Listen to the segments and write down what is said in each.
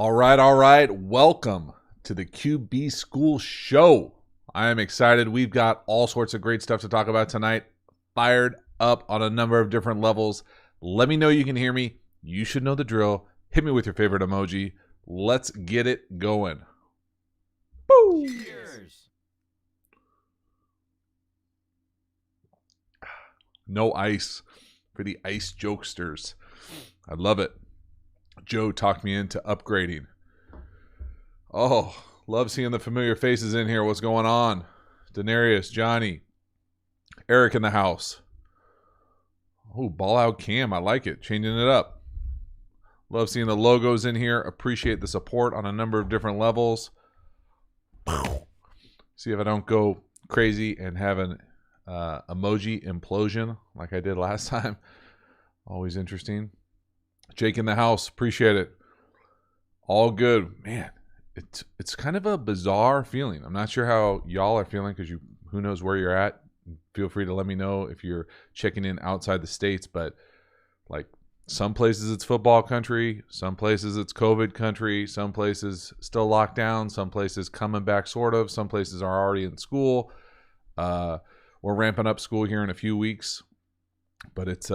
All right. Welcome to the QB School Show. I am excited. We've got all sorts of great stuff to talk about tonight. Fired up on a number of different levels. Let me know you can hear me. You should know the drill. Hit me with your favorite emoji. Let's get it going. Boo! Cheers. No ice for the ice jokesters. I love it. Joe talked me into upgrading. Oh, love seeing the familiar faces in here. What's going on? Denarius, Johnny, Eric in the house. Oh, ball out Cam. I like it. Changing it up. Love seeing the logos in here. Appreciate the support on a number of different levels. See if I don't go crazy and have an emoji implosion like I did last time. Always interesting. Jake in the house. Appreciate it. All good. Man, it's kind of a bizarre feeling. I'm not sure how y'all are feeling because who knows where you're at. Feel free to let me know if you're checking in outside the States. But like some places it's football country. Some places it's COVID country. Some places still locked down. Some places coming back sort of. Some places are already in school. We're ramping up school here in a few weeks. But it's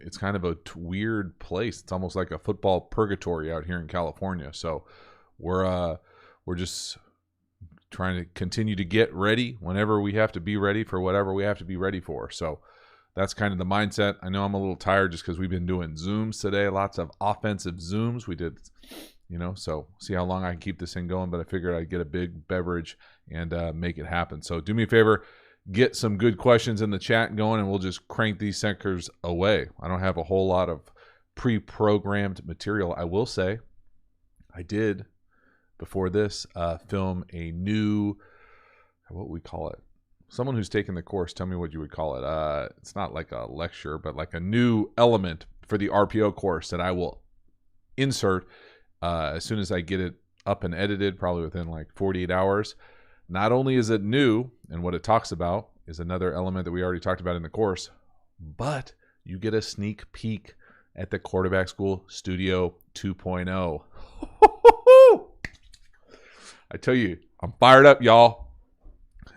it's kind of a weird place. It's almost like a football purgatory out here in California. So we're just trying to continue to get ready whenever we have to be ready for whatever we have to be ready for. So that's kind of the mindset. I know I'm a little tired just because we've been doing Zooms today, lots of offensive Zooms. We did, so see how long I can keep this thing going. But I figured I'd get a big beverage and make it happen. So do me a favor. Get some good questions in the chat going, and we'll just crank these suckers away. I don't have a whole lot of pre-programmed material. I will say I did, before this, film a new, what we call it? Someone who's taken the course, tell me what you would call it. It's not like a lecture, but like a new element for the RPO course that I will insert as soon as I get it up and edited, probably within like 48 hours. Not only is it new, and what it talks about is another element that we already talked about in the course, but you get a sneak peek at the Quarterback School Studio 2.0. I tell you, I'm fired up, y'all.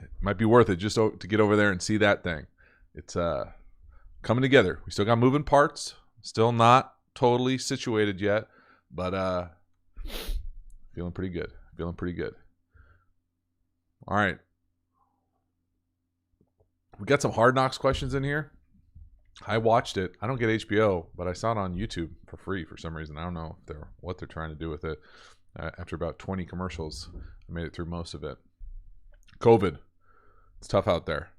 It might be worth it just to get over there and see that thing. It's coming together. We still got moving parts. Still not totally situated yet, but feeling pretty good. All right. We got some Hard Knocks questions in here. I watched it. I don't get HBO, but I saw it on YouTube for free for some reason. I don't know what they're trying to do with it. After about 20 commercials, I made it through most of it. COVID. It's tough out there.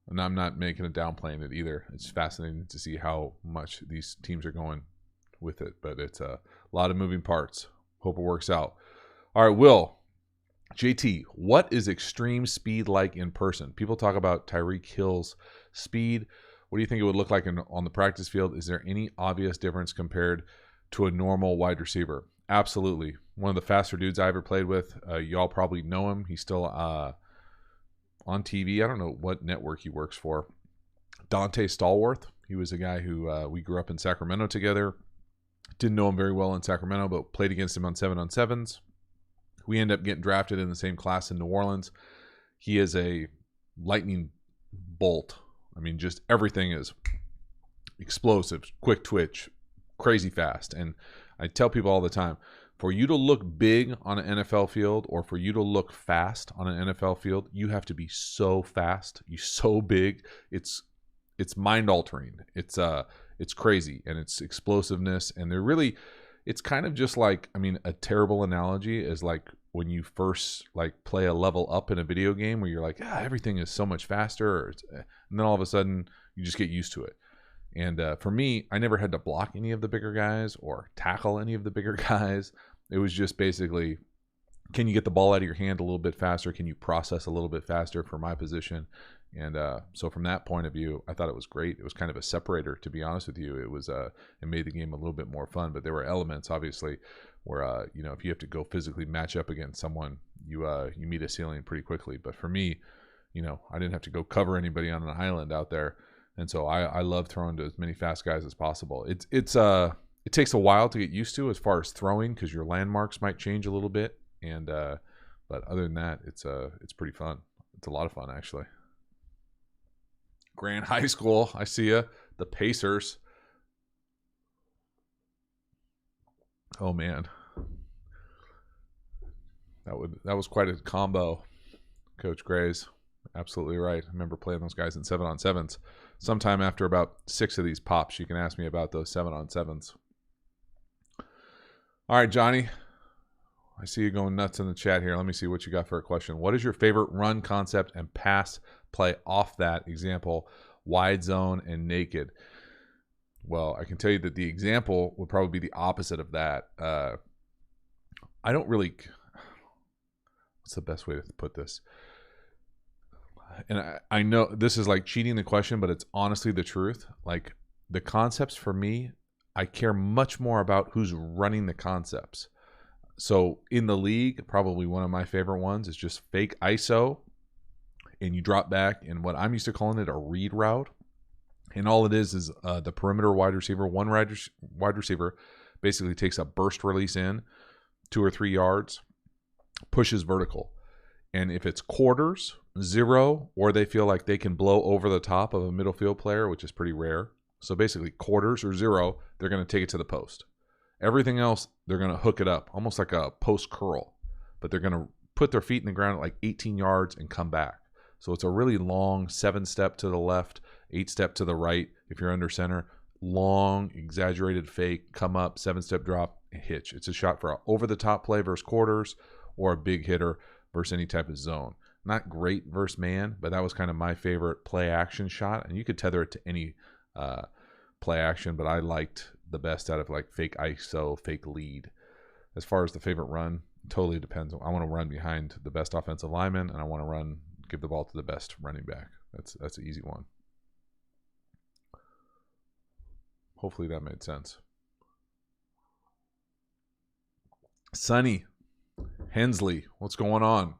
And I'm not making a downplaying it either. It's fascinating to see how much these teams are going with it. But it's a lot of moving parts. Hope it works out. All right, Will. JT, what is extreme speed like in person? People talk about Tyreek Hill's speed. What do you think it would look like on the practice field? Is there any obvious difference compared to a normal wide receiver? Absolutely. One of the faster dudes I ever played with. Y'all probably know him. He's still on TV. I don't know what network he works for. Dante Stallworth. He was a guy who we grew up in Sacramento together. Didn't know him very well in Sacramento, but played against him on 7-on-7s. We end up getting drafted in the same class in New Orleans. He is a lightning bolt. I mean, just everything is explosive, quick twitch, crazy fast. And I tell people all the time, for you to look big on an NFL field or for you to look fast on an NFL field, you have to be so fast. You're so big. It's mind-altering. It's crazy, and it's explosiveness. And they're really... It's kind of just like, a terrible analogy is like when you first play a level up in a video game where you're like, everything is so much faster. And then all of a sudden you just get used to it. And for me, I never had to block any of the bigger guys or tackle any of the bigger guys. It was just basically, can you get the ball out of your hand a little bit faster? Can you process a little bit faster for my position? And so from that point of view, I thought it was great. It was kind of a separator, to be honest with you. It was it made the game a little bit more fun. But there were elements, obviously, where if you have to go physically match up against someone, you meet a ceiling pretty quickly. But for me, I didn't have to go cover anybody on an island out there, and so I love throwing to as many fast guys as possible. It's it takes a while to get used to as far as throwing because your landmarks might change a little bit. And but other than that, it's pretty fun. It's a lot of fun actually. Grand High School, I see ya. The Pacers. Oh man, that was quite a combo, Coach Grays. Absolutely right. I remember playing those guys in 7-on-7s. Sometime after about 6 of these pops, you can ask me about those 7-on-7s. All right, Johnny. I see you going nuts in the chat here. Let me see what you got for a question. What is your favorite run concept and pass play off that? Example, wide zone and naked. Well, I can tell you that the example would probably be the opposite of that. I don't really... What's the best way to put this? And I know this is like cheating the question, but it's honestly the truth. Like the concepts for me, I care much more about who's running the concepts. So in the league, probably one of my favorite ones is just fake ISO, and you drop back in what I'm used to calling it a read route. And all it is the perimeter wide receiver, one wide receiver, basically takes a burst release in 2 or 3 yards, pushes vertical. And if it's quarters, 0, or they feel like they can blow over the top of a middle field player, which is pretty rare. So basically quarters or 0, they're going to take it to the post. Everything else, they're going to hook it up, almost like a post curl. But they're going to put their feet in the ground at like 18 yards and come back. So it's a really long 7-step to the left, 8-step to the right if you're under center. Long, exaggerated fake, come up, 7-step drop, and hitch. It's a shot for an over-the-top play versus quarters or a big hitter versus any type of zone. Not great versus man, but that was kind of my favorite play action shot. And you could tether it to any play action, but I liked the best out of like fake ISO, fake lead. As far as the favorite run, totally depends. I want to run behind the best offensive lineman, and I want to give the ball to the best running back. That's an easy one. Hopefully that made sense. Sonny Hensley, what's going on?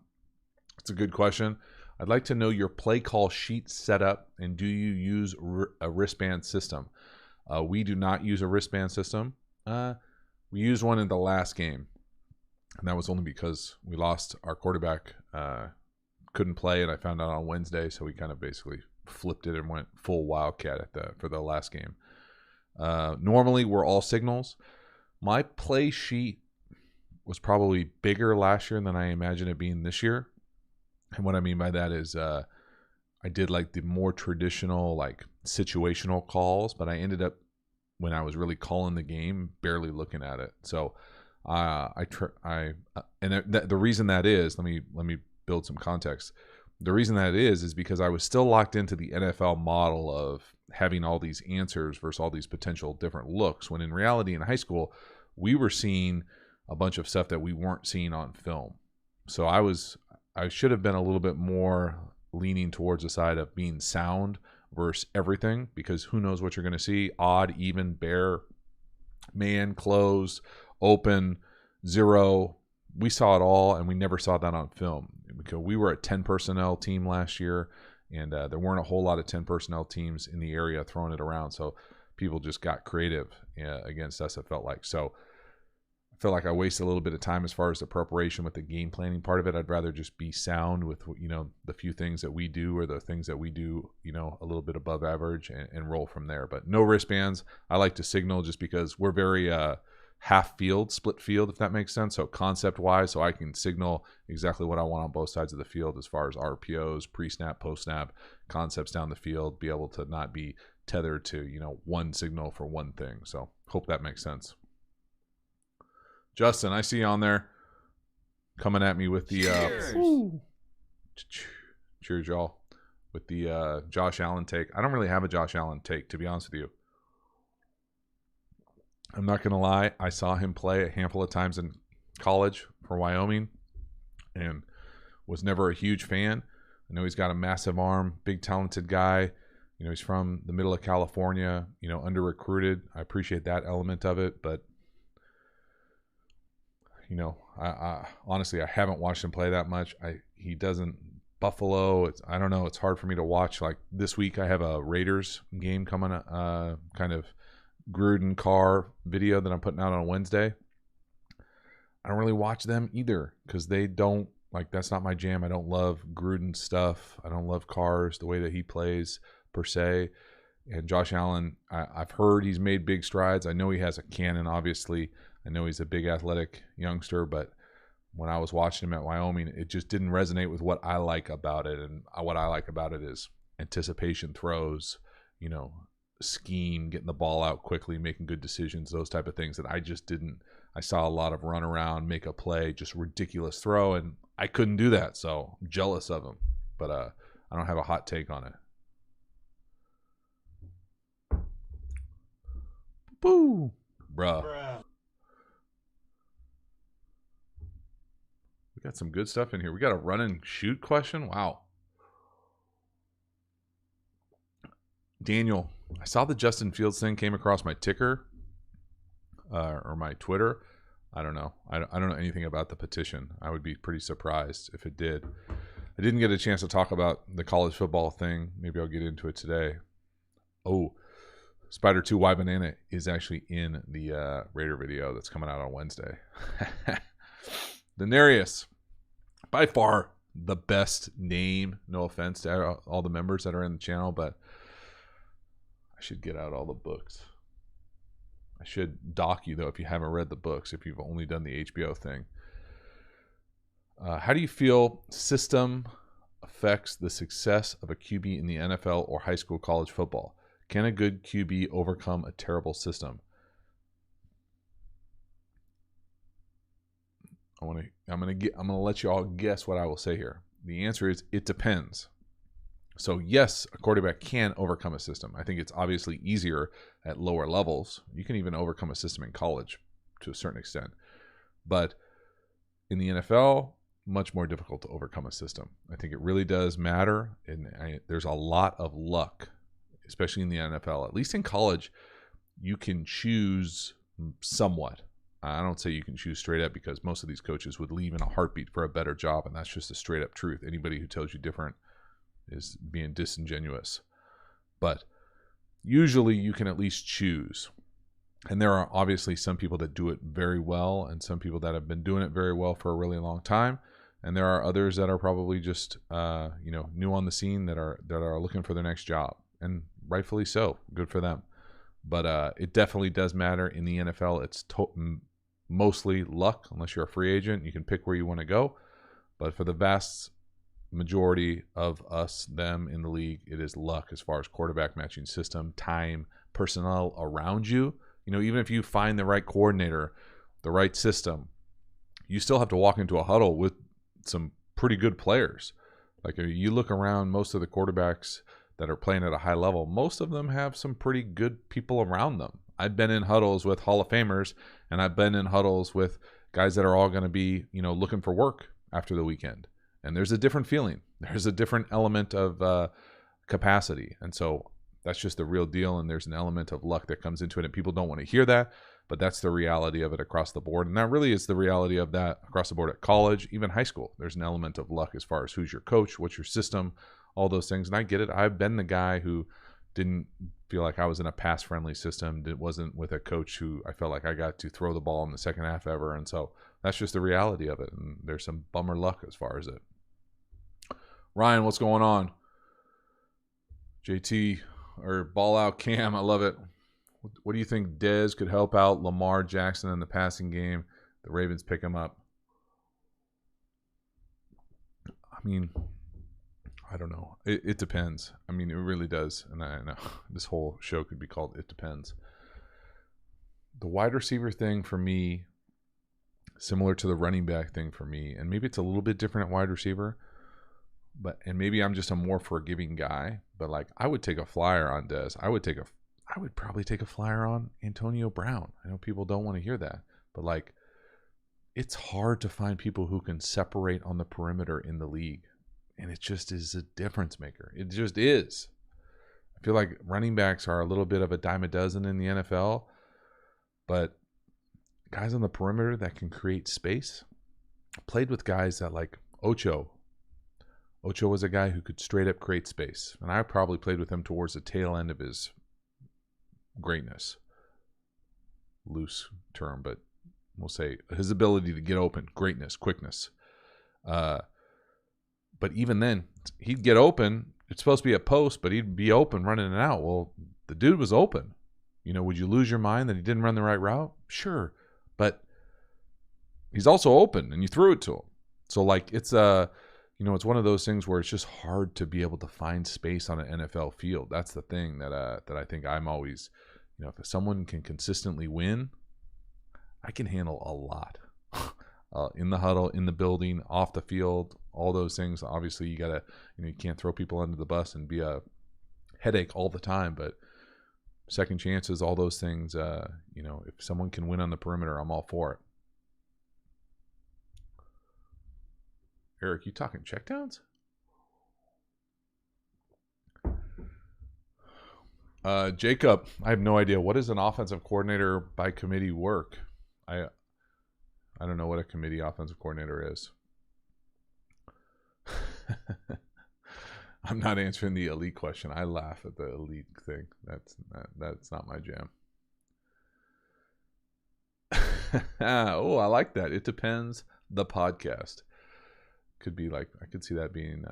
It's a good question. I'd like to know your play call sheet setup, and do you use a wristband system? We do not use a wristband system. We used one in the last game, and that was only because we lost our quarterback. Couldn't play, and I found out on Wednesday, so we kind of basically flipped it and went full Wildcat for the last game. Normally, we're all signals. My play sheet was probably bigger last year than I imagine it being this year. And what I mean by that is I did like the more traditional, like situational calls, but I ended up, when I was really calling the game, barely looking at it. So the reason that is, let me build some context. The reason that is because I was still locked into the NFL model of having all these answers versus all these potential different looks, when in reality in high school, we were seeing a bunch of stuff that we weren't seeing on film. So I should have been a little bit more leaning towards the side of being sound versus everything, because who knows what you're going to see. Odd, even, bare, man, closed, open, 0. We saw it all, and we never saw that on film, because we were a 10 personnel team last year, and there weren't a whole lot of 10 personnel teams in the area throwing it around. So people just got creative against us, it felt like. So I feel like I wasted a little bit of time as far as the preparation with the game planning part of it. I'd rather just be sound with, the few things that we do, or the things that we do, a little bit above average, and roll from there. But no wristbands. I like to signal just because we're very half field, split field, if that makes sense. So concept wise, so I can signal exactly what I want on both sides of the field as far as RPOs, pre-snap, post-snap, concepts down the field, be able to not be tethered to, one signal for one thing. So hope that makes sense. Justin, I see you on there coming at me with the cheers, y'all, with the Josh Allen take. I don't really have a Josh Allen take, to be honest with you. I'm not going to lie. I saw him play a handful of times in college for Wyoming and was never a huge fan. I know he's got a massive arm, big, talented guy. He's from the middle of California, under-recruited. I appreciate that element of it, but I honestly, I haven't watched him play that much. He doesn't Buffalo. I don't know. It's hard for me to watch. Like this week, I have a Raiders game coming, kind of Gruden Carr video that I'm putting out on Wednesday. I don't really watch them either because they don't, like, that's not my jam. I don't love Gruden stuff. I don't love Carr's, the way that he plays per se. And Josh Allen, I've heard he's made big strides. I know he has a cannon, obviously. I know he's a big athletic youngster, but when I was watching him at Wyoming, it just didn't resonate with what I like about it. And what I like about it is anticipation throws, scheme, getting the ball out quickly, making good decisions, those type of things that I just didn't. I saw a lot of run around, make a play, just ridiculous throw, and I couldn't do that. So I'm jealous of him, but I don't have a hot take on it. Boo, bruh. We got some good stuff in here. We got a run and shoot question. Wow. Daniel, I saw the Justin Fields thing came across my ticker or my Twitter. I don't know. I don't know anything about the petition. I would be pretty surprised if it did. I didn't get a chance to talk about the college football thing. Maybe I'll get into it today. Oh, Spider 2 Y Banana is actually in the Raider video that's coming out on Wednesday. Denarius, by far the best name. No offense to all the members that are in the channel, but I should get out all the books. I should dock you, though, if you haven't read the books, if you've only done the HBO thing. How do you feel system affects the success of a QB in the NFL or high school college football? Can a good QB overcome a terrible system? I'm gonna let you all guess what I will say here. The answer is it depends. So yes, a quarterback can overcome a system. I think it's obviously easier at lower levels. You can even overcome a system in college to a certain extent. But in the NFL, much more difficult to overcome a system. I think it really does matter. And there's a lot of luck, especially in the NFL. At least in college, you can choose somewhat. I don't say you can choose straight up because most of these coaches would leave in a heartbeat for a better job. And that's just a straight up truth. Anybody who tells you different is being disingenuous. But usually you can at least choose. And there are obviously some people that do it very well and some people that have been doing it very well for a really long time. And there are others that are probably just new on the scene that are looking for their next job. And rightfully so. Good for them. But it definitely does matter in the NFL. It's mostly luck. Unless you're a free agent, you can pick where you want to go. But for the vast majority of them in the league, it is luck as far as quarterback matching system, time, personnel around you. Even if you find the right coordinator, the right system, you still have to walk into a huddle with some pretty good players. Like you look around, most of the quarterbacks that are playing at a high level, most of them have some pretty good people around them. I've been in huddles with Hall of Famers, and I've been in huddles with guys that are all going to be, looking for work after the weekend. And there's a different feeling. There's a different element of capacity. And so that's just the real deal. And there's an element of luck that comes into it. And people don't want to hear that, but that's the reality of it across the board. And that really is the reality of that across the board at college, even high school. There's an element of luck as far as who's your coach, what's your system, all those things. And I get it. I've been the guy who didn't feel like I was in a pass-friendly system. It wasn't with a coach who I felt like I got to throw the ball in the second half ever. And so that's just the reality of it. And there's some bummer luck as far as it. Ryan, what's going on? JT or Ball Out Cam, I love it. What do you think Dez could help out Lamar Jackson in the passing game? The Ravens pick him up. I mean, I don't know. It depends. I mean, it really does. And I know this whole show could be called It Depends. The wide receiver thing for me, similar to the running back thing for me, and maybe it's a little bit different at wide receiver, and maybe I'm just a more forgiving guy, but like I would take a flyer on Dez. I would probably take a flyer on Antonio Brown. I know people don't want to hear that, but like it's hard to find people who can separate on the perimeter in the league. And it just is a difference maker. It just is. I feel like running backs are a little bit of a dime a dozen in the NFL, but guys on the perimeter that can create space. I played with guys that like Ocho. Ocho was a guy who could straight up create space. And I probably played with him towards the tail end of his greatness. loose term, but we'll say his ability to get open, greatness, quickness. But even then, he'd get open. It's supposed to be a post, but he'd be open running it out. Well, the dude was open. Would you lose your mind that he didn't run the right route? Sure. But he's also open, and you threw it to him. So, it's it's one of those things where it's just hard to be able to find space on an NFL field. That's the thing that I think I'm always, if someone can consistently win, I can handle a lot. In the huddle, in the building, off the field, all those things. Obviously, you gotta, you can't throw people under the bus and be a headache all the time. But second chances, all those things. If someone can win on the perimeter, I'm all for it. Eric, you talking checkdowns? Jacob, I have no idea. What does an offensive coordinator by committee work? I don't know what a committee offensive coordinator is. I'm not answering the elite question. I laugh at the elite thing. That's not my jam. Oh, I like that. It depends. The podcast could be I could see that being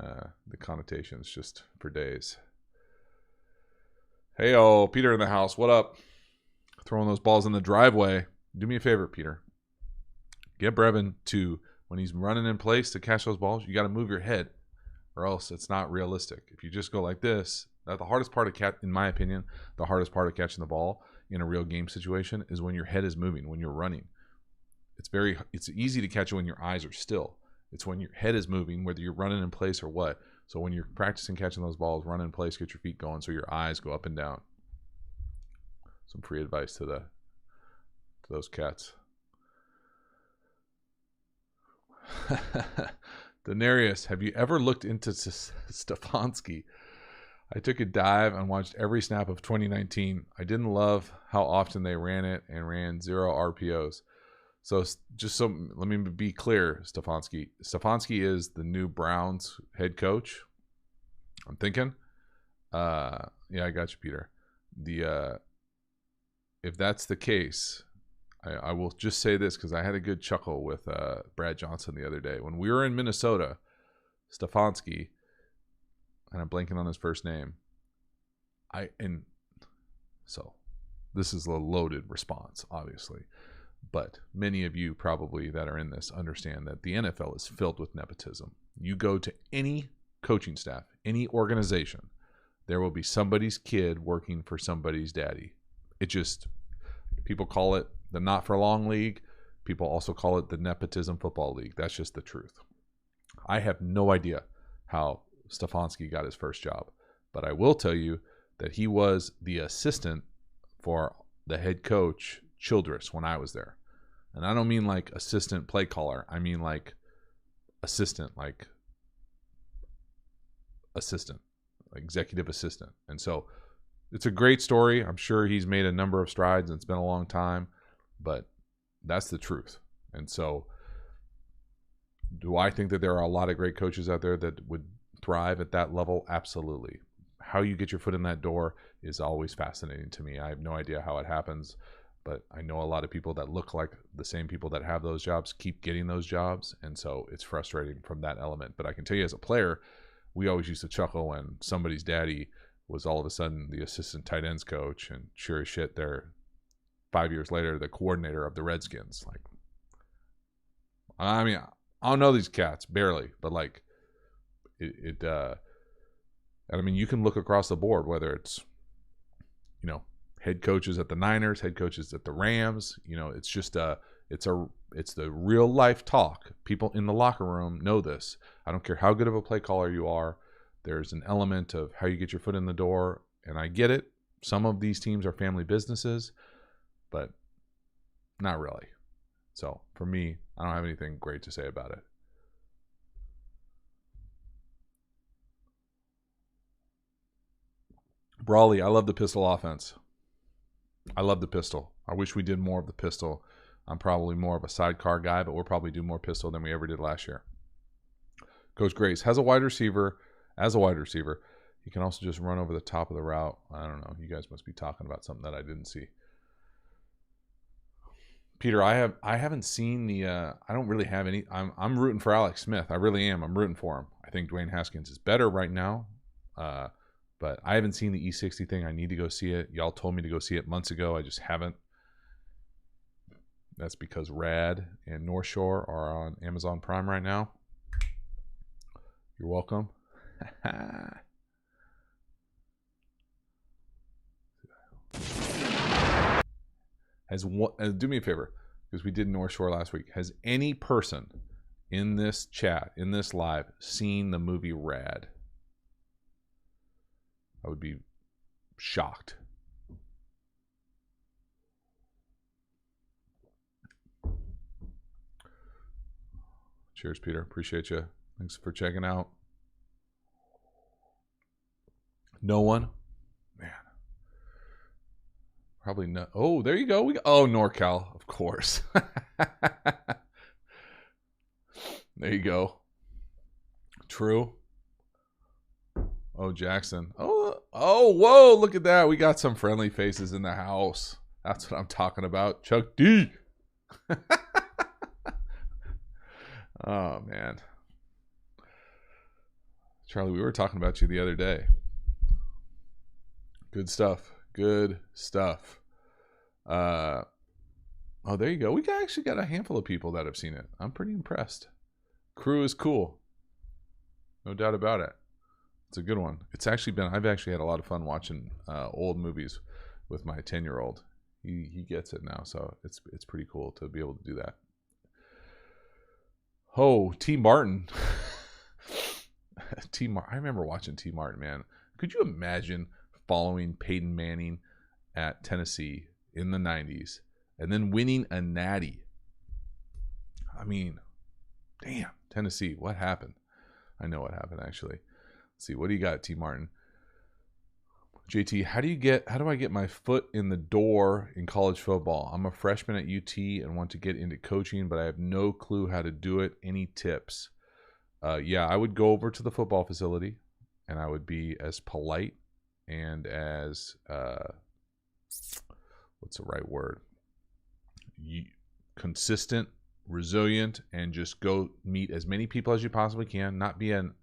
the connotations just for days. Hey, Peter in the house. What up? Throwing those balls in the driveway. Do me a favor, Peter. Get Brevin to, when he's running in place to catch those balls, you got to move your head, or else it's not realistic. If you just go like this, the hardest part of in my opinion, the hardest part of catching the ball in a real game situation is when your head is moving, when you're running. It's easy to catch it when your eyes are still. It's when your head is moving, whether you're running in place or what. So when you're practicing catching those balls, run in place, get your feet going so your eyes go up and down. Some free advice to those cats. Denarius, have you ever looked into Stefanski? I took a dive and watched every snap of 2019. I didn't love how often they ran it and ran 0 RPOs. So let me be clear, Stefanski. Stefanski is the new Browns head coach. I'm thinking. Yeah, I got you, Peter. If that's the case, I will just say this because I had a good chuckle with Brad Johnson the other day. When we were in Minnesota, Stefanski, and I'm blanking on his first name, so this is a loaded response, obviously. But many of you probably that are in this understand that the NFL is filled with nepotism. You go to any coaching staff, any organization, there will be somebody's kid working for somebody's daddy. People call it the not for long league. People also call it the nepotism football league. That's just the truth. I have no idea how Stefanski got his first job, but I will tell you that he was the assistant for the head coach Childress when I was there. And I don't mean like assistant play caller. I mean like assistant, like executive assistant. And so it's a great story. I'm sure he's made a number of strides and it's been a long time, but that's the truth. And so do I think that there are a lot of great coaches out there that would thrive at that level? Absolutely. How you get your foot in that door is always fascinating to me. I have no idea how it happens, but I know a lot of people that look like the same people that have those jobs keep getting those jobs. And so it's frustrating from that element. But I can tell you as a player, we always used to chuckle when somebody's daddy was all of a sudden the assistant tight ends coach, and sure as shit, they're 5 years later the coordinator of the Redskins. Like, I mean, I don't know these cats barely, but like and I mean, you can look across the board, whether it's, head coaches at the Niners, head coaches at the Rams, it's just it's the real life talk. People in the locker room know this. I don't care how good of a play caller you are. There's an element of how you get your foot in the door, and I get it. Some of these teams are family businesses, but not really. So for me, I don't have anything great to say about it. Brawley, I love the pistol offense. I love the pistol. I wish we did more of the pistol. I'm probably more of a sidecar guy, but we'll probably do more pistol than we ever did last year. Coach Grace has a wide receiver. As a wide receiver, he can also just run over the top of the route. I don't know. You guys must be talking about something that I didn't see. Peter, I haven't seen the I don't really have any. I'm rooting for Alex Smith. I really am. I'm rooting for him. I think Dwayne Haskins is better right now. But I haven't seen the E60 thing. I need to go see it. Y'all told me to go see it months ago. I just haven't. That's because Rad and North Shore are on Amazon Prime right now. You're welcome. Do me a favor, because we did North Shore last week. Has any person in this chat, in this live, seen the movie Rad? I would be shocked. Cheers, Peter. Appreciate you. Thanks for checking out. No one? Man. Probably not. Oh, there you go. NorCal, of course. There you go. True. Oh, Jackson. Oh, whoa, look at that. We got some friendly faces in the house. That's what I'm talking about. Chuck D. Oh, man. Charlie, we were talking about you the other day. Good stuff. Good stuff. Oh, there you go. We actually got a handful of people that have seen it. I'm pretty impressed. Crew is cool. No doubt about it. It's a good one. I've actually had a lot of fun watching old movies with my 10-year-old. He gets it now, so it's pretty cool to be able to do that. Oh, T. Martin. I remember watching T. Martin, man. Could you imagine following Peyton Manning at Tennessee in the 90s and then winning a natty? I mean, damn, Tennessee, what happened? I know what happened, actually. Let's see, what do you got, T. Martin? JT, how do I get my foot in the door in college football? I'm a freshman at UT and want to get into coaching, but I have no clue how to do it. Any tips? Yeah, I would go over to the football facility and I would be as polite and as, what's the right word? Consistent, resilient, and just go meet as many people as you possibly can. Not be a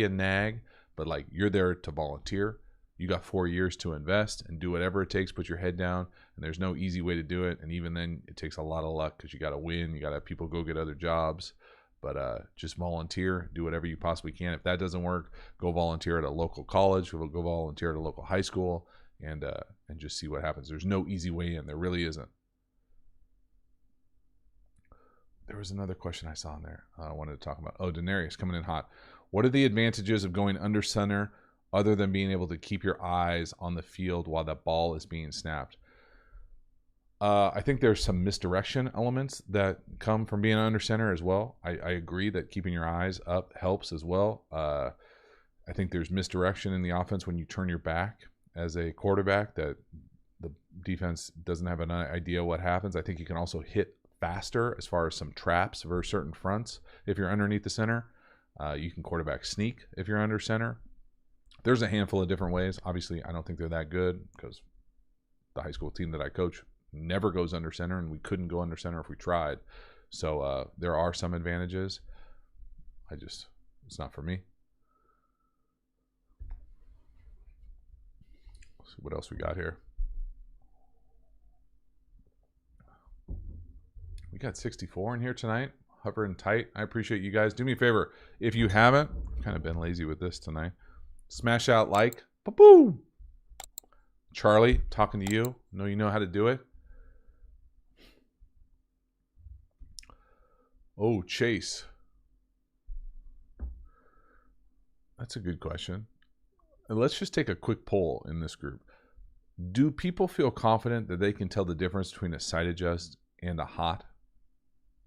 nag, but like you're there to volunteer. You got 4 years to invest and do whatever it takes. Put your head down, and there's no easy way to do it. And even then, it takes a lot of luck because you got to win. You got to have people go get other jobs. But just volunteer, do whatever you possibly can. If that doesn't work, go volunteer at a local college, go volunteer at a local high school, and just see what happens. There's no easy way in. There really isn't. There was another question I saw in there I wanted to talk about. Oh, Daenerys coming in hot. What are the advantages of going under center other than being able to keep your eyes on the field while the ball is being snapped? I think there's some misdirection elements that come from being under center as well. I agree that keeping your eyes up helps as well. I think there's misdirection in the offense when you turn your back as a quarterback, that the defense doesn't have an idea what happens. I think you can also hit faster as far as some traps versus certain fronts. If you're underneath the center, you can quarterback sneak if you're under center. There's a handful of different ways. Obviously, I don't think they're that good because the high school team that I coach never goes under center, and we couldn't go under center if we tried. So there are some advantages. It's not for me. Let's see what else we got here. We got 64 in here tonight. Hovering tight. I appreciate you guys. Do me a favor. If you haven't, kind of been lazy with this tonight, smash out like. Boom. Charlie, talking to you. Know you know how to do it. Oh, Chase. That's a good question. Let's just take a quick poll in this group. Do people feel confident that they can tell the difference between a side adjust and a hot?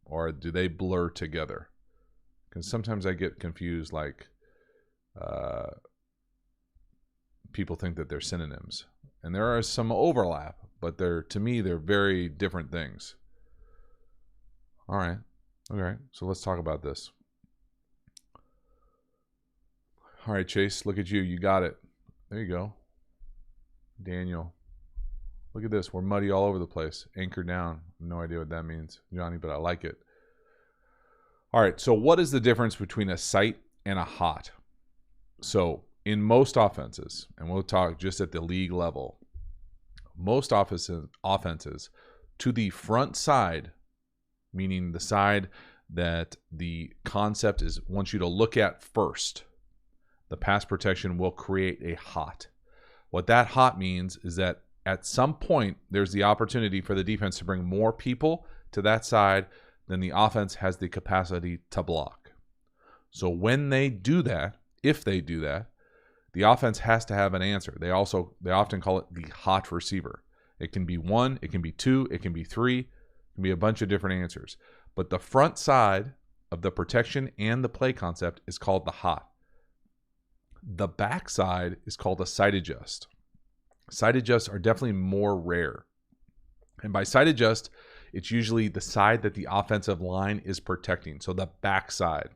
Or do they blur together? Because sometimes I get confused, like people think that they're synonyms. And there are some overlap, but to me, they're very different things. All right. So let's talk about this. All right, Chase, look at you. You got it. There you go. Daniel. Look at this. We're muddy all over the place. Anchor down. No idea what that means, Johnny, but I like it. All right, so what is the difference between a sight and a hot? So in most offenses, and we'll talk just at the league level, most offenses to the front side, meaning the side that the concept is wants you to look at first, the pass protection will create a hot. What that hot means is that at some point, there's the opportunity for the defense to bring more people to that side than the offense has the capacity to block. So when they do that, if they do that, the offense has to have an answer. They often call it the hot receiver. It can be 1, it can be 2, it can be 3, it can be a bunch of different answers. But the front side of the protection and the play concept is called the hot. The back side is called a side adjust. Side adjusts are definitely more rare. And by side adjust, it's usually the side that the offensive line is protecting. So the back side.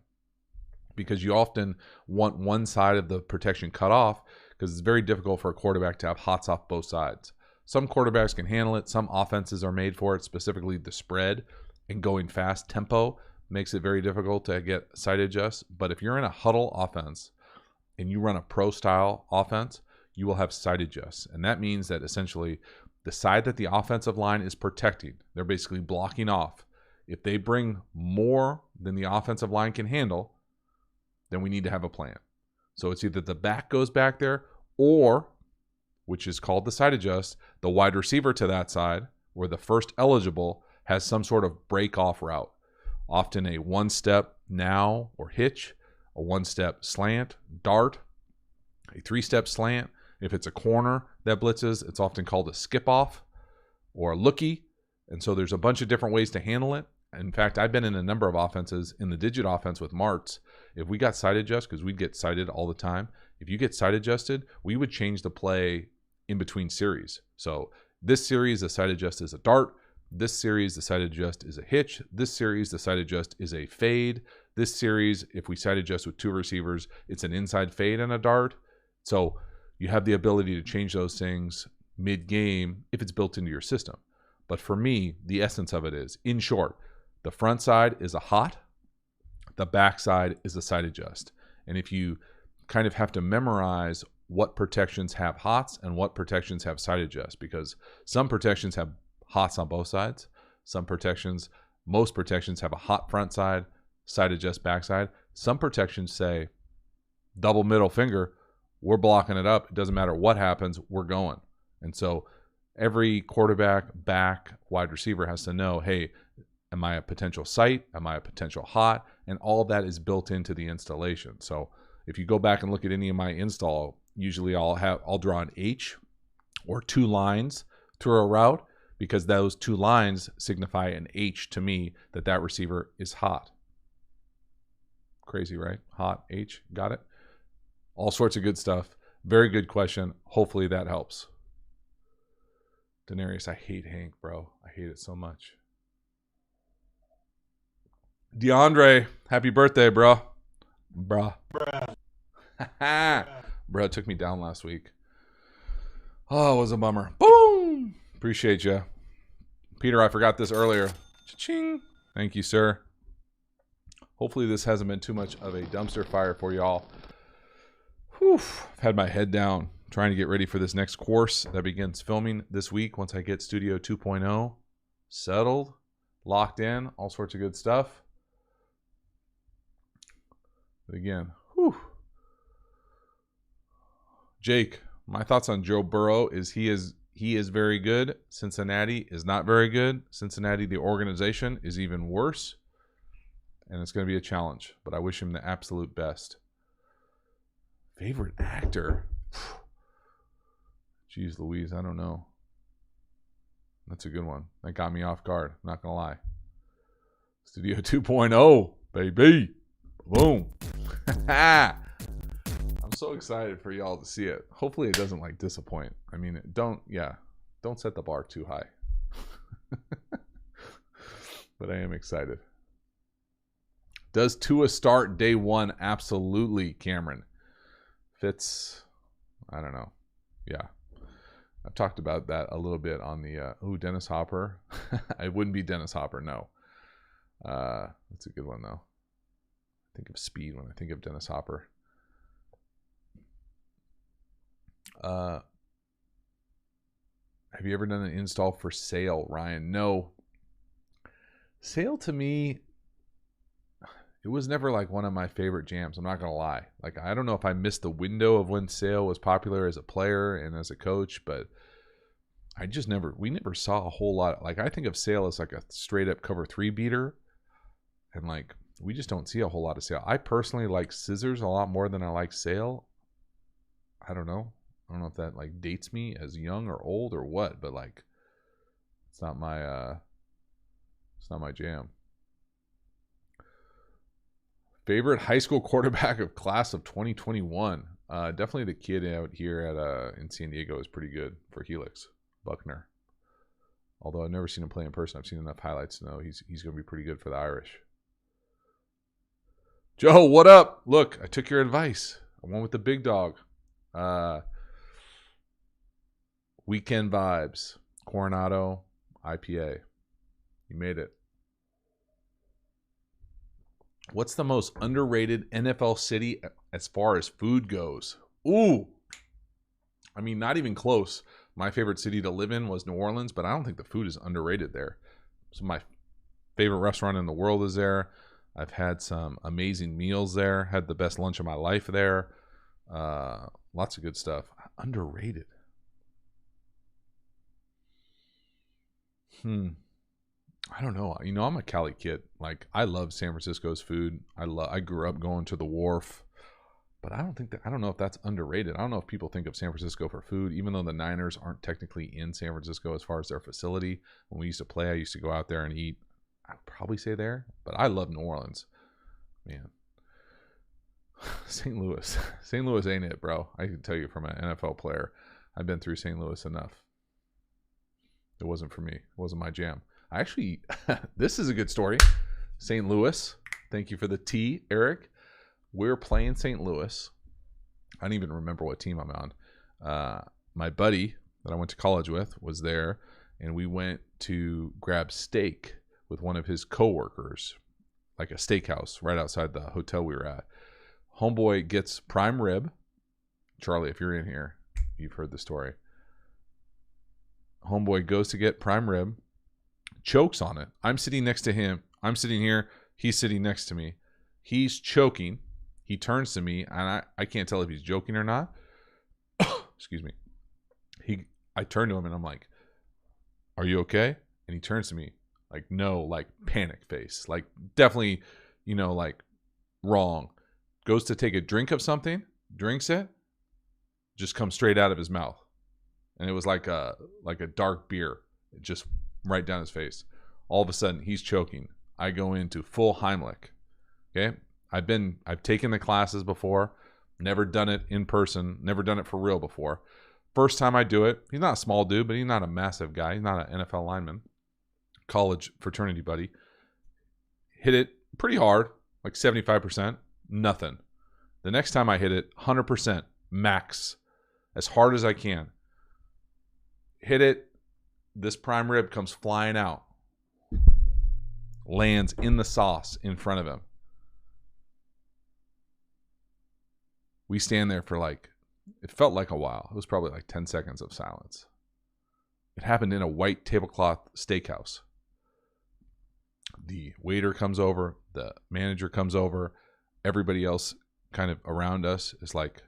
Because you often want one side of the protection cut off because it's very difficult for a quarterback to have hots off both sides. Some quarterbacks can handle it. Some offenses are made for it, specifically the spread and going fast tempo makes it very difficult to get side adjusts. But if you're in a huddle offense and you run a pro style offense, you will have side adjusts. And that means that essentially the side that the offensive line is protecting, they're basically blocking off. If they bring more than the offensive line can handle, then we need to have a plan. So it's either the back goes back there or, which is called the side adjust, the wide receiver to that side or the first eligible has some sort of break off route. Often a one-step now or hitch, a one-step slant, dart, a three-step slant. If it's a corner that blitzes, it's often called a skip off or a lookie. And so there's a bunch of different ways to handle it. In fact, I've been in a number of offenses in the digit offense with Martz. If we got side adjust, because we'd get sighted all the time, if you get side adjusted, we would change the play in between series. So this series, the side adjust is a dart. This series, the side adjust is a hitch. This series, the side adjust is a fade. This series, if we side adjust with two receivers, it's an inside fade and a dart. So you have the ability to change those things mid-game if it's built into your system. But for me, the essence of it is, in short, the front side is a hot, the back side is a side adjust. And if you kind of have to memorize what protections have hots and what protections have side adjusts, because some protections have hots on both sides. Most protections have a hot front side, side adjust back side. Some protections say double middle finger, we're blocking it up. It doesn't matter what happens, we're going. And so every quarterback, back, wide receiver has to know, hey, am I a potential sight? Am I a potential hot? And all of that is built into the installation. So if you go back and look at any of my install, usually I'll draw an H or two lines through a route, because those two lines signify an H to me that receiver is hot. Crazy, right? Hot, H, got it? All sorts of good stuff. Very good question. Hopefully that helps. Denarius, I hate Hank, bro. I hate it so much. DeAndre, happy birthday, bro. Bruh. Bruh took me down last week. Oh, it was a bummer. Boom! Appreciate you. Peter, I forgot this earlier. Cha-ching. Thank you, sir. Hopefully this hasn't been too much of a dumpster fire for y'all. Whew. I've had my head down trying to get ready for this next course that begins filming this week once I get Studio 2.0 settled, locked in, all sorts of good stuff. But again, whew. Jake, my thoughts on Joe Burrow is he is very good. Cincinnati is not very good. Cincinnati, the organization, is even worse. And it's going to be a challenge. But I wish him the absolute best. Favorite actor? Jeez Louise, I don't know. That's a good one. That got me off guard. Not going to lie. Studio 2.0, baby. Boom. I'm so excited for y'all to see it. Hopefully it doesn't disappoint. I mean, don't set the bar too high. But I am excited. Does Tua start day one? Absolutely, Cameron. Fitz, I don't know. Yeah. I've talked about that a little bit on the Dennis Hopper. It wouldn't be Dennis Hopper, no. That's a good one though. I think of speed when I think of Dennis Hopper. Have you ever done an install for sale, Ryan? No. Sale to me, it was never like one of my favorite jams. I'm not going to lie. Like, I don't know if I missed the window of when Sale was popular as a player and as a coach, but we never saw a whole lot. Like, I think of Sale as like a straight up cover 3 beater. And like, we just don't see a whole lot of Sale. I personally like Scissors a lot more than I like Sale. I don't know. I don't know if that like dates me as young or old or what, but like, it's not my jam. Favorite high school quarterback of class of 2021. Definitely the kid out here at in San Diego is pretty good for Helix, Buckner. Although I've never seen him play in person. I've seen enough highlights to know he's going to be pretty good for the Irish. Joe, what up? Look, I took your advice. I went with the big dog. Weekend Vibes, Coronado, IPA. You made it. What's the most underrated NFL city as far as food goes? Ooh. I mean, not even close. My favorite city to live in was New Orleans, but I don't think the food is underrated there. So my favorite restaurant in the world is there. I've had some amazing meals there. Had the best lunch of my life there. Lots of good stuff. Underrated. I don't know. You know, I'm a Cali kid. Like, I love San Francisco's food. I grew up going to the Wharf, but I don't know if that's underrated. I don't know if people think of San Francisco for food, even though the Niners aren't technically in San Francisco as far as their facility. When we used to play, I used to go out there and eat. I'd probably say there, but I love New Orleans, man. St. Louis. St. Louis ain't it, bro. I can tell you from an NFL player, I've been through St. Louis enough. It wasn't for me. It wasn't my jam. Actually, this is a good story. St. Louis. Thank you for the tea, Eric. We're playing St. Louis. I don't even remember what team I'm on. My buddy that I went to college with was there, and we went to grab steak with one of his coworkers, like a steakhouse right outside the hotel we were at. Homeboy gets prime rib. Charlie, if you're in here, you've heard the story. Homeboy goes to get prime rib, chokes on it. I'm sitting next to him. I'm sitting here. He's sitting next to me. He's choking. He turns to me, and I can't tell if he's joking or not. Excuse me. I turn to him, and I'm like, "Are you okay?" And he turns to me like, "No," like panic face. Like, definitely, like wrong. Goes to take a drink of something, drinks it, just comes straight out of his mouth. And it was like a dark beer, just right down his face. All of a sudden, he's choking. I go into full Heimlich. Okay, I've taken the classes before, never done it in person, never done it for real before. First time I do it. He's not a small dude, but he's not a massive guy. He's not an NFL lineman. College fraternity buddy. Hit it pretty hard, like 75%. Nothing. The next time I hit it, 100%, max, as hard as I can. Hit it. This prime rib comes flying out. Lands in the sauce in front of him. We stand there for it felt like a while. It was probably like 10 seconds of silence. It happened in a white tablecloth steakhouse. The waiter comes over. The manager comes over. Everybody else kind of around us is like,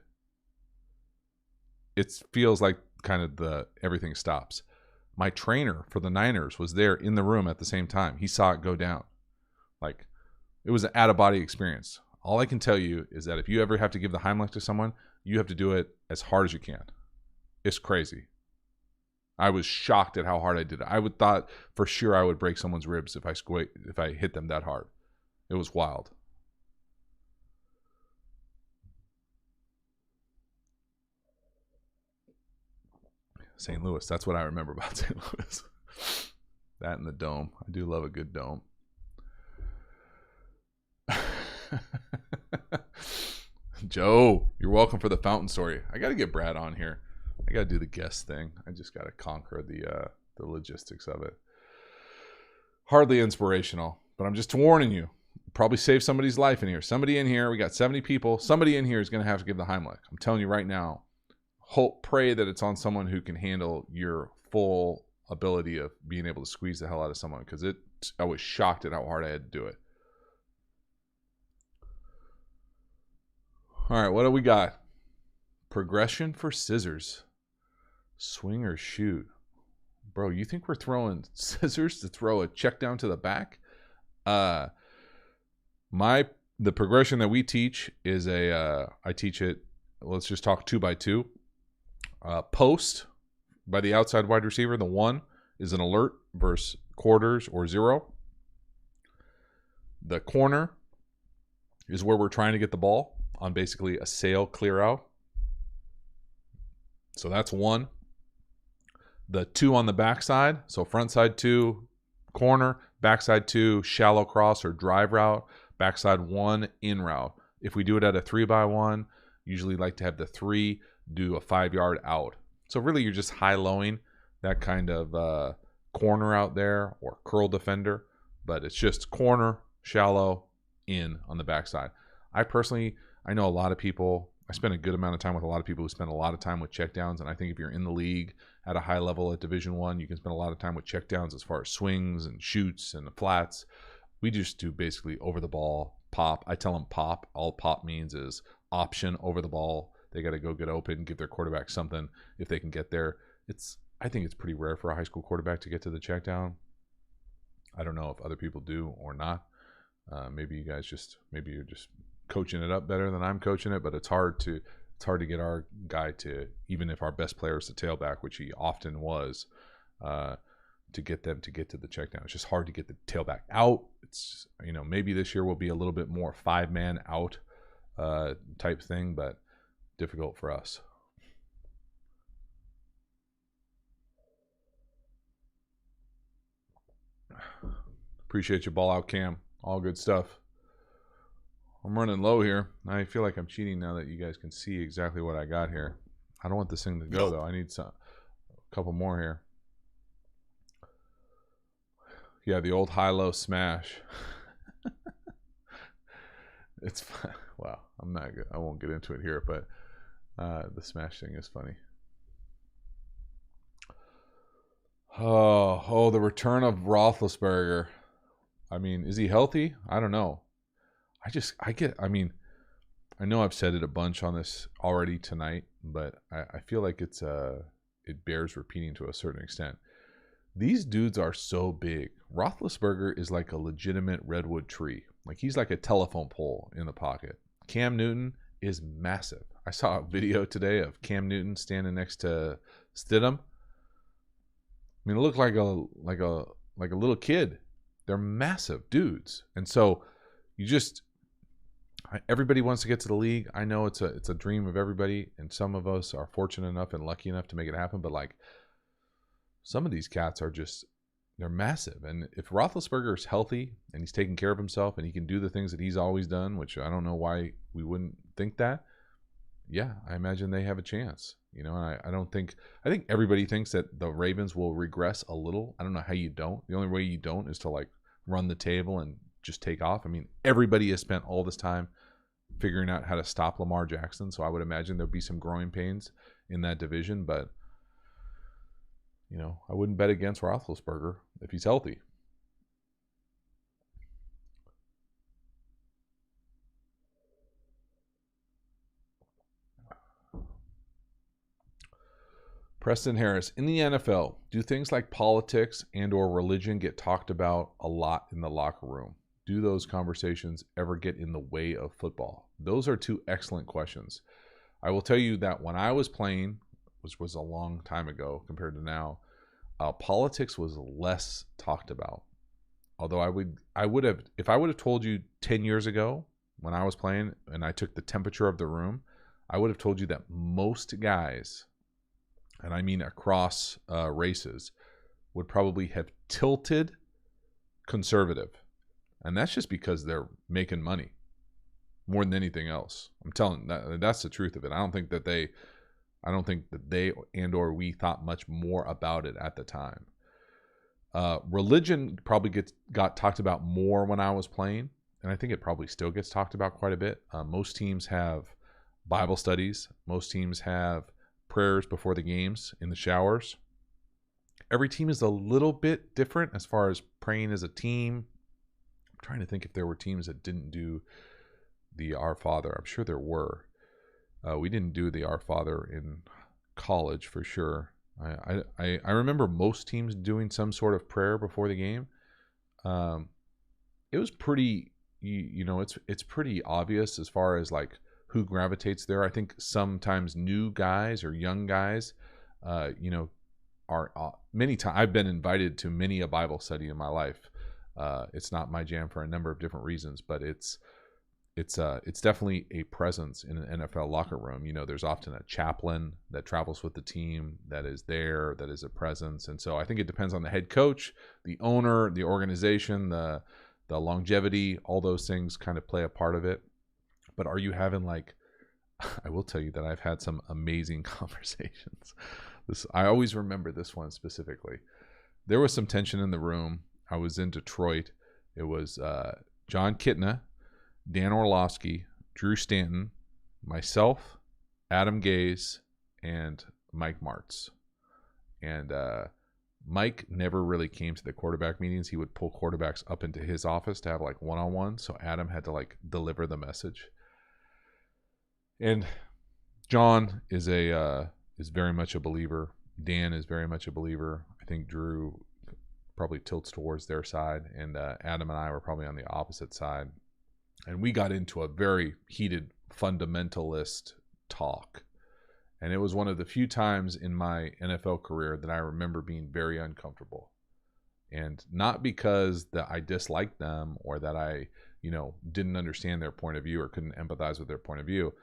it feels like kind of everything stops. My trainer for the Niners was there in the room at the same time. He saw it go down. Like, it was an out-of-body experience. All I can tell you is that if you ever have to give the Heimlich to someone, you have to do it as hard as you can. It's crazy. I was shocked at how hard I did it. I would thought for sure I would break someone's ribs if I hit them that hard. It was wild. St. Louis. That's what I remember about St. Louis. That and the dome. I do love a good dome. Joe, you're welcome for the fountain story. I got to get Brad on here. I got to do the guest thing. I just got to conquer the logistics of it. Hardly inspirational, but I'm just warning you. Probably save somebody's life in here. Somebody in here, we got 70 people. Somebody in here is going to have to give the Heimlich. I'm telling you right now. Pray that it's on someone who can handle your full ability of being able to squeeze the hell out of someone, because I was shocked at how hard I had to do it. All right, what do we got? Progression for scissors. Swing or shoot. Bro, you think we're throwing scissors to throw a check down to the back? The progression that we teach is I teach it, let's just talk 2x2. Post by the outside wide receiver. The 1 is an alert versus quarters or 0. The corner is where we're trying to get the ball on basically a sail clear out. So that's 1. The 2 on the backside, so front side 2, corner, backside 2, shallow cross or drive route, backside 1, in route. If we do it at a 3x1, usually like to have the 3 do a 5-yard out. So really you're just high-lowing that kind of corner out there or curl defender, but it's just corner, shallow, in on the backside. I know a lot of people, I spend a good amount of time with a lot of people who spend a lot of time with checkdowns, and I think if you're in the league at a high level at Division I, you can spend a lot of time with checkdowns as far as swings and shoots and the flats. We just do basically over the ball, pop. I tell them pop. All pop means is option over the ball. They got to go get open, give their quarterback something if they can get there. I think it's pretty rare for a high school quarterback to get to the check down. I don't know if other people do or not. Maybe you're just coaching it up better than I'm coaching it, but it's hard to get our guy to, even if our best player is the tailback, which he often was, to get them to get to the check down. It's just hard to get the tailback out. It's, maybe this year will be a little bit more 5-man out type thing, but difficult for us. Appreciate you, ball out Cam. All good stuff. I'm running low here. I feel like I'm cheating now that you guys can see exactly what I got here. I don't want this thing to go though. I need a couple more here. Yeah, the old high-low smash. It's fun. Wow. I'm not good. I won't get into it here, but the smash thing is funny. Oh, the return of Roethlisberger. I mean, is he healthy? I don't know. I know I've said it a bunch on this already tonight, but I feel like it bears repeating to a certain extent. These dudes are so big. Roethlisberger is like a legitimate redwood tree. Like he's like a telephone pole in the pocket. Cam Newton is massive. I saw a video today of Cam Newton standing next to Stidham. I mean, it looked like a little kid. They're massive dudes, and so everybody wants to get to the league. I know it's a dream of everybody, and some of us are fortunate enough and lucky enough to make it happen. But like some of these cats are they're massive. And if Roethlisberger is healthy and he's taking care of himself and he can do the things that he's always done, which I don't know why we wouldn't think that. Yeah, I imagine they have a chance. And I think everybody thinks that the Ravens will regress a little. I don't know how you don't. The only way you don't is to like run the table and just take off. I mean, everybody has spent all this time figuring out how to stop Lamar Jackson. So I would imagine there'll be some growing pains in that division, but I wouldn't bet against Roethlisberger if he's healthy. Preston Harris, in the NFL, do things like politics and or religion get talked about a lot in the locker room? Do those conversations ever get in the way of football? Those are two excellent questions. I will tell you that when I was playing, which was a long time ago compared to now, politics was less talked about. Although if I would have told you 10 years ago when I was playing and I took the temperature of the room, I would have told you that most guys, and I mean across races, would probably have tilted conservative. And that's just because they're making money more than anything else. I'm telling you, that's the truth of it. I I don't think that they or we thought much more about it at the time. Religion probably got talked about more when I was playing, and I think it probably still gets talked about quite a bit. Most teams have Bible studies. Most teams have prayers before the games in the showers. Every team is a little bit different as far as praying as a team. I'm trying to think if there were teams that didn't do the Our Father. I'm sure there were. We didn't do the Our Father in college for sure. I remember most teams doing some sort of prayer before the game. It was pretty, it's pretty obvious as far as like who gravitates there. I think sometimes new guys or young guys, are many times I've been invited to many a Bible study in my life. It's not my jam for a number of different reasons, but it's definitely a presence in an NFL locker room. There's often a chaplain that travels with the team that is there, that is a presence. And so I think it depends on the head coach, the owner, the organization, the longevity, all those things kind of play a part of it. But are you having I will tell you that I've had some amazing conversations. I always remember this one specifically. There was some tension in the room. I was in Detroit. It was John Kitna, Dan Orlovsky, Drew Stanton, myself, Adam Gaze, and Mike Martz. And Mike never really came to the quarterback meetings. He would pull quarterbacks up into his office to have one-on-one. So Adam had to deliver the message. And John is very much a believer. Dan is very much a believer. I think Drew probably tilts towards their side, and Adam and I were probably on the opposite side. And we got into a very heated fundamentalist talk. And it was one of the few times in my NFL career that I remember being very uncomfortable. And not because that I disliked them or that I, didn't understand their point of view or couldn't empathize with their point of view.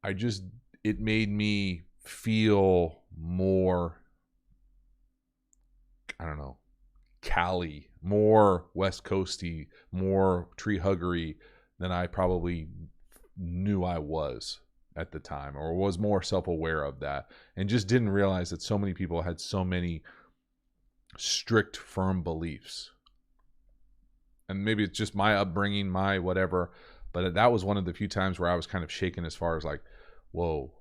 It made me feel more, I don't know, Cali, more West Coasty, more tree huggery than I probably knew I was at the time, or was more self-aware of that, and just didn't realize that so many people had so many strict, firm beliefs. And maybe it's just my upbringing, my whatever, but that was one of the few times where I was kind of shaken as far as whoa,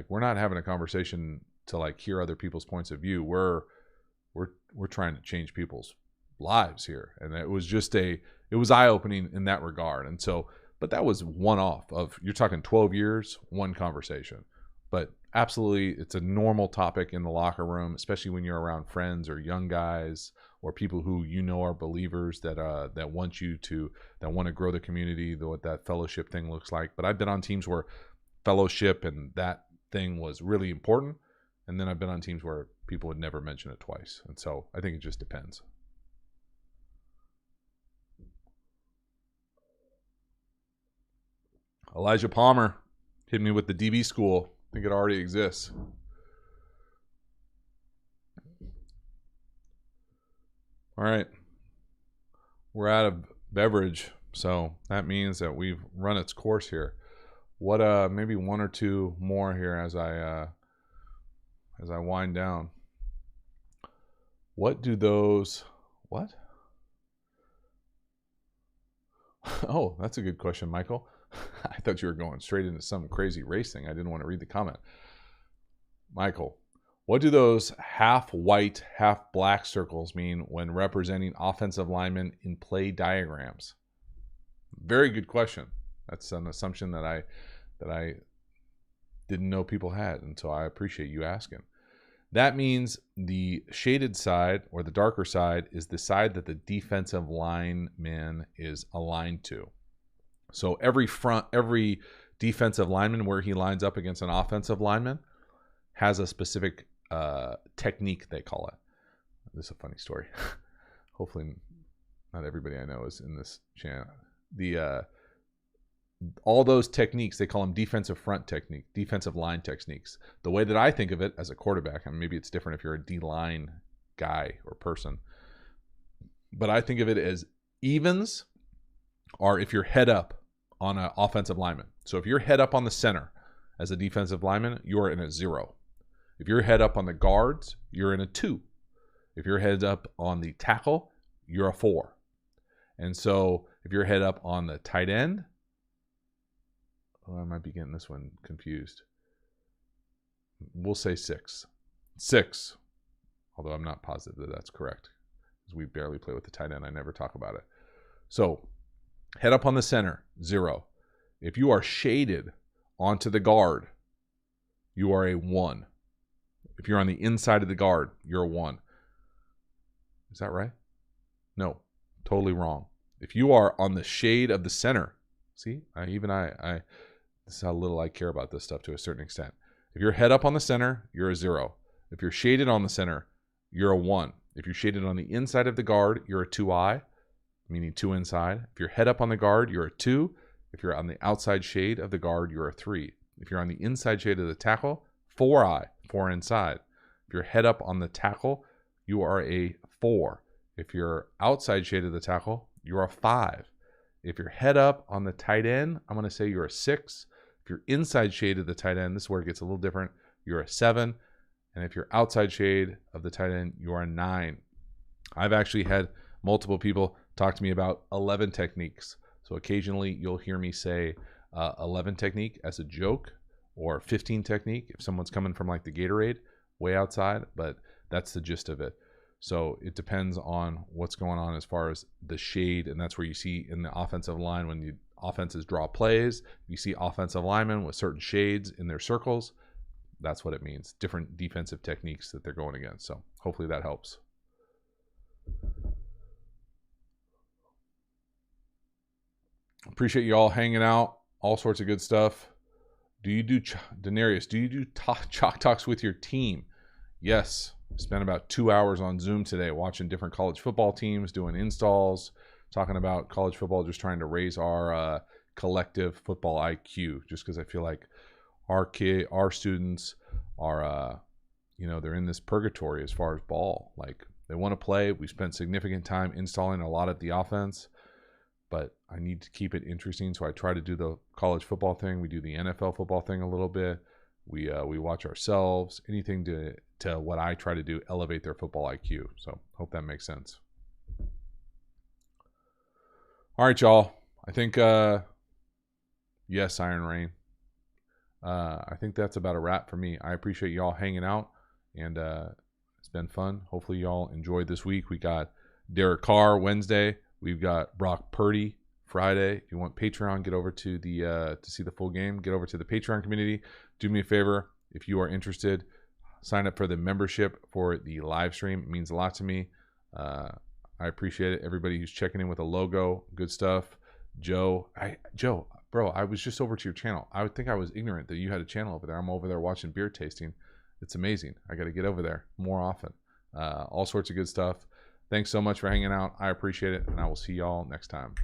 we're not having a conversation to hear other people's points of view. We're trying to change people's lives here. And it was eye-opening in that regard. And so, but that was one off of, you're talking 12 years, one conversation. But absolutely, it's a normal topic in the locker room, especially when you're around friends or young guys or people who are believers that want that want to grow the community, what that fellowship thing looks like. But I've been on teams where fellowship and that thing was really important. And then I've been on teams where people would never mention it twice. And so I think it just depends. Elijah Palmer hit me with the DB school. I think it already exists. All right. We're out of beverage, so that means that we've run its course here. What maybe one or two more here as I wind down. What? Oh, that's a good question, Michael. I thought you were going straight into some crazy race thing. I didn't want to read the comment. Michael, what do those half white, half black circles mean when representing offensive linemen in play diagrams? Very good question. That's an assumption that I didn't know people had, and so I appreciate you asking. That means the shaded side or the darker side is the side that the defensive lineman is aligned to. So every defensive lineman where he lines up against an offensive lineman has a specific technique, they call it. This is a funny story. Hopefully not everybody I know is in this channel. All those techniques, they call them defensive front technique, defensive line techniques. The way that I think of it as a quarterback, and maybe it's different if you're a D-line guy or person, but I think of it as evens are if you're head up on an offensive lineman. So if you're head up on the center as a defensive lineman, you are in a 0. If you're head up on the guards, you're in a 2. If you're head up on the tackle, you're a 4. And so if you're head up on the tight end, I might be getting this one confused. We'll say 6. 6. Although I'm not positive that that's correct, because we barely play with the tight end. I never talk about it. So head up on the center, 0. If you are shaded onto the guard, you are a 1. If you're on the inside of the guard, you're a 1. Is that right? No, totally wrong. If you are on the shade of the center, see, this is how little I care about this stuff to a certain extent. If you're head up on the center, you're a 0. If you're shaded on the center, you're a 1. If you're shaded on the inside of the guard, you're a 2I, meaning 2 inside. If you're head up on the guard, you're a 2. If you're on the outside shade of the guard, you're a 3. If you're on the inside shade of the tackle, 4I, 4 inside. If you're head up on the tackle, you are a 4. If you're outside shade of the tackle, you're a 5. If you're head up on the tight end, I'm going to say you're a 6. If you're inside shade of the tight end, this is where it gets a little different, you're a 7. And if you're outside shade of the tight end, you're a 9. I've actually had multiple people talk to me about 11 techniques. So occasionally you'll hear me say 11 technique as a joke, or 15 technique if someone's coming from like the Gatorade way outside, but that's the gist of it. So it depends on what's going on as far as the shade, and that's where you see in the offensive line when the offenses draw plays, you see offensive linemen with certain shades in their circles. That's what it means. Different defensive techniques that they're going against. So hopefully that helps. Appreciate you all hanging out. All sorts of good stuff. Do you do, Denarius, do you do chalk talks with your team? Yes. Spent about 2 hours on Zoom today watching different college football teams, doing installs, talking about college football, just trying to raise our collective football IQ, just because I feel like our students are, they're in this purgatory as far as ball. Like, they want to play. We spent significant time installing a lot of the offense, but I need to keep it interesting. So I try to do the college football thing. We do the NFL football thing a little bit. We watch ourselves, anything to what I try to do, elevate their football IQ. So hope that makes sense. All right, y'all. I think, yes, Iron Rain. I think that's about a wrap for me. I appreciate y'all hanging out, and it's been fun. Hopefully y'all enjoyed this week. We got Derek Carr Wednesday. We've got Brock Purdy Friday. If you want Patreon, get over to the to see the full game. Get over to the Patreon community. Do me a favor, if you are interested, sign up for the membership for the live stream. It means a lot to me. I appreciate it. Everybody who's checking in with a logo, good stuff. Joe, bro, I was just over to your channel. I would think I was ignorant that you had a channel over there. I'm over there watching beer tasting. It's amazing. I got to get over there more often. All sorts of good stuff. Thanks so much for hanging out. I appreciate it, and I will see y'all next time.